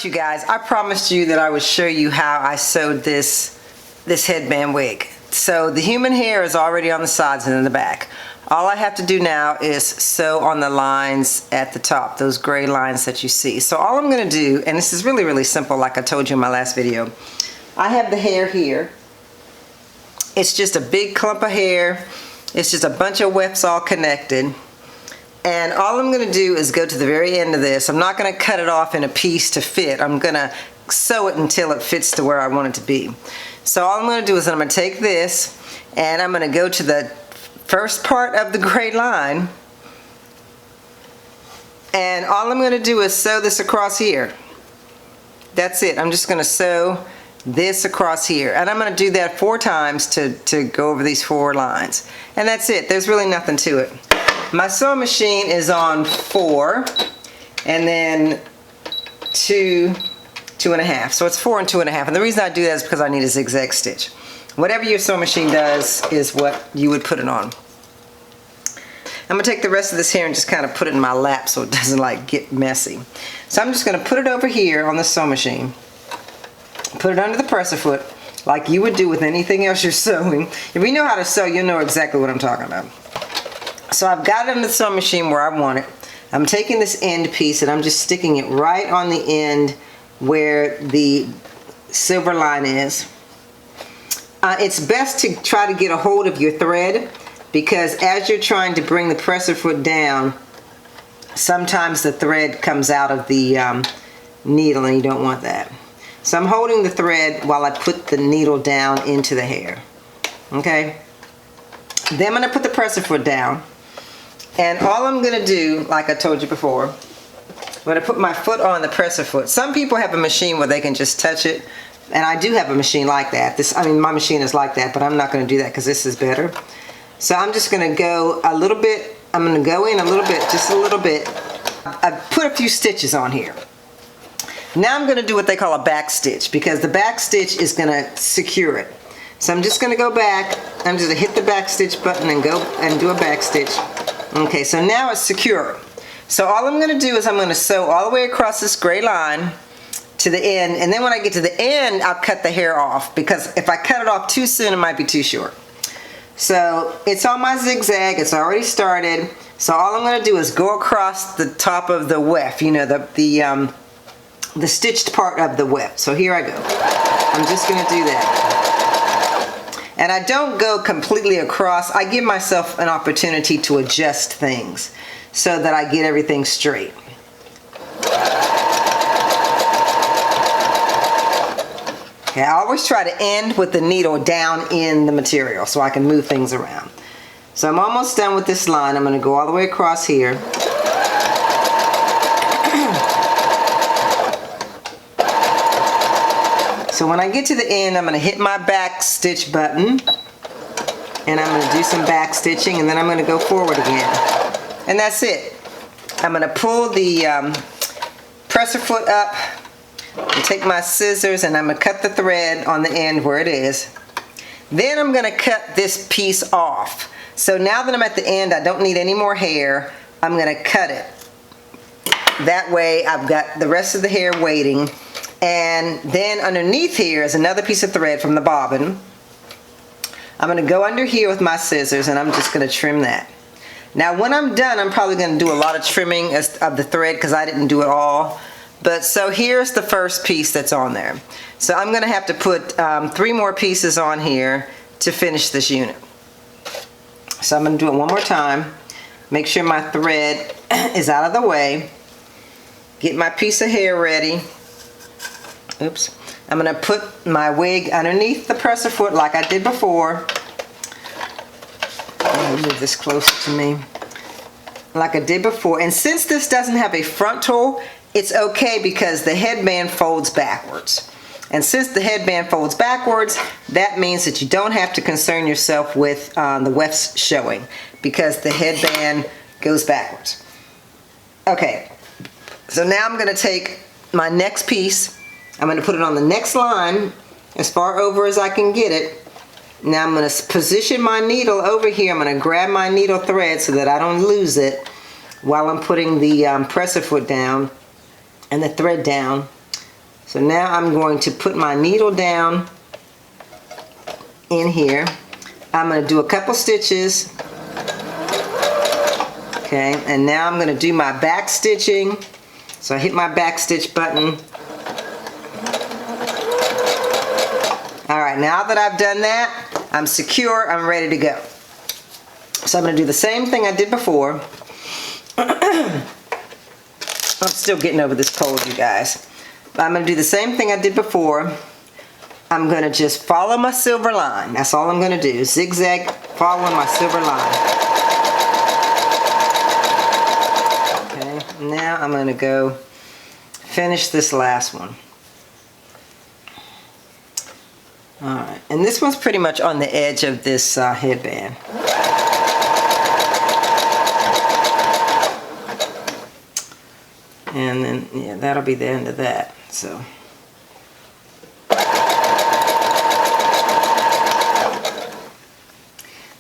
Alright you guys, I promised you that I would show you how I sewed this headband wig. So the human hair is already on the sides and in the back. All I have to do now is sew on the lines at the top, those gray lines that you see. So all I'm going to do, and this is really, really simple like I told you in my last video. I have the hair here. It's just a big clump of hair. It's just a bunch of wefts all connected. And all I'm going to do is go to the very end of this. I'm not going to cut it off in a piece to fit. I'm going to sew it until it fits to where I want it to be. So all I'm going to do is I'm going to take this and I'm going to go to the first part of the gray line. And all I'm going to do is sew this across here. That's it. I'm just going to sew this across here. And I'm going to do that 4 times to go over these 4 lines. And that's it. There's really nothing to it. My sewing machine is on 4 and then 2, 2.5. So it's 4 and 2.5. And the reason I do that is because I need a zigzag stitch. Whatever your sewing machine does is what you would put it on. I'm going to take the rest of this hair and just kind of put it in my lap so it doesn't like get messy. So I'm just going to put it over here on the sewing machine. Put it under the presser foot like you would do with anything else you're sewing. If you know how to sew, you'll know exactly what I'm talking about. So I've got it in the sewing machine where I want it. I'm taking this end piece and I'm just sticking it right on the end where the silver line is. It's best to try to get a hold of your thread because as you're trying to bring the presser foot down, sometimes the thread comes out of the needle and you don't want that. So I'm holding the thread while I put the needle down into the hair. Okay? Then I'm going to put the presser foot down. And all I'm going to do, like I told you before, I'm going to put my foot on the presser foot. Some people have a machine where they can just touch it. And I do have a machine like that. My machine is like that, but I'm not going to do that because this is better. So I'm just going to go a little bit. I'm going to go in a little bit, just a little bit. I put a few stitches on here. Now I'm going to do what they call a back stitch because the back stitch is going to secure it. So I'm just going to go back. I'm just going to hit the back stitch button and go and do a back stitch. Okay, so now it's secure. So all I'm going to do is I'm going to sew all the way across this gray line to the end, and then when I get to the end, I'll cut the hair off because if I cut it off too soon, it might be too short. So it's on my zigzag. It's already started. So all I'm going to do is go across the top of the weft, you know, the stitched part of the weft. So here I go. I'm just going to do that. And I don't go completely across. I give myself an opportunity to adjust things so that I get everything straight. Okay, I always try to end with the needle down in the material so I can move things around. So I'm almost done with this line. I'm going to go all the way across here. So when I get to the end, I'm going to hit my back stitch button and I'm going to do some back stitching and then I'm going to go forward again. And that's it. I'm going to pull the presser foot up and take my scissors and I'm going to cut the thread on the end where it is. Then I'm going to cut this piece off. So now that I'm at the end, I don't need any more hair. I'm going to cut it. That way I've got the rest of the hair waiting. And then underneath here is another piece of thread from the bobbin. I'm going to go under here with my scissors and I'm just going to trim that. Now when I'm done, I'm probably going to do a lot of trimming of the thread because I didn't do it all. But so here's the first piece that's on there. So I'm going to have to put 3 more pieces on here to finish this unit. So I'm going to do it one more time. Make sure my thread is out of the way. Get my piece of hair ready. Oops. I'm going to put my wig underneath the presser foot like I did before. Let me move this closer to me. Like I did before. And since this doesn't have a frontal, it's okay because the headband folds backwards. And since the headband folds backwards, that means that you don't have to concern yourself with the wefts showing because the headband goes backwards. Okay. So now I'm going to take my next piece. I'm going to put it on the next line as far over as I can get it. Now I'm going to position my needle over here. I'm going to grab my needle thread so that I don't lose it while I'm putting the presser foot down and the thread down. So now I'm going to put my needle down in here. I'm going to do a couple stitches. Okay, and now I'm going to do my back stitching. So I hit my back stitch button. Alright, now that I've done that, I'm secure, I'm ready to go. So I'm going to do the same thing I did before. I'm still getting over this cold, you guys. But I'm going to do the same thing I did before. I'm going to just follow my silver line. That's all I'm going to do. Zigzag, following my silver line. Okay, now I'm going to go finish this last one. Alright, and this one's pretty much on the edge of this headband. And then, yeah, that'll be the end of that. So.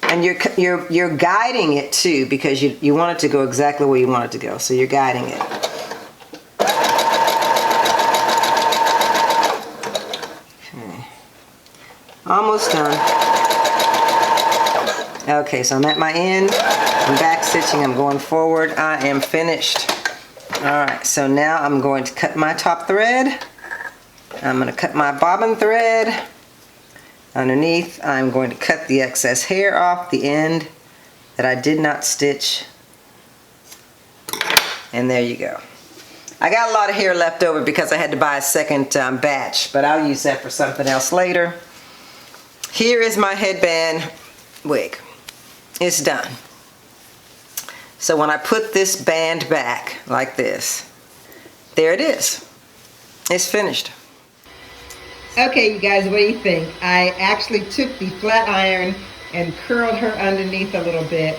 And you're guiding it too, because you want it to go exactly where you want it to go. So you're guiding it. Okay. Almost done. Okay, so I'm at my end. I'm back stitching. I'm going forward. I am finished. Alright, so now I'm going to cut my top thread. I'm going to cut my bobbin thread. Underneath, I'm going to cut the excess hair off the end that I did not stitch. And there you go. I got a lot of hair left over because I had to buy a second batch, but I'll use that for something else later. Here is my headband wig. It's done. So when I put this band back like this, there it is. It's finished. Okay, you guys, what do you think? I actually took the flat iron and curled her underneath a little bit.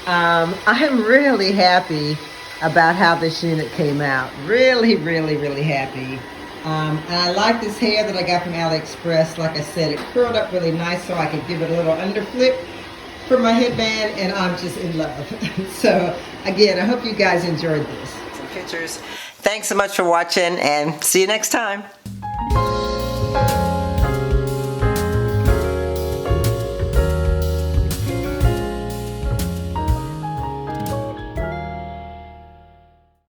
I'm really happy about how this unit came out. Really, really, really happy. And I like this hair that I got from AliExpress. Like I said, it curled up really nice so I could give it a little underflip for my headband, and I'm just in love. So again, I hope you guys enjoyed this. Some pictures. Thanks so much for watching, and see you next time.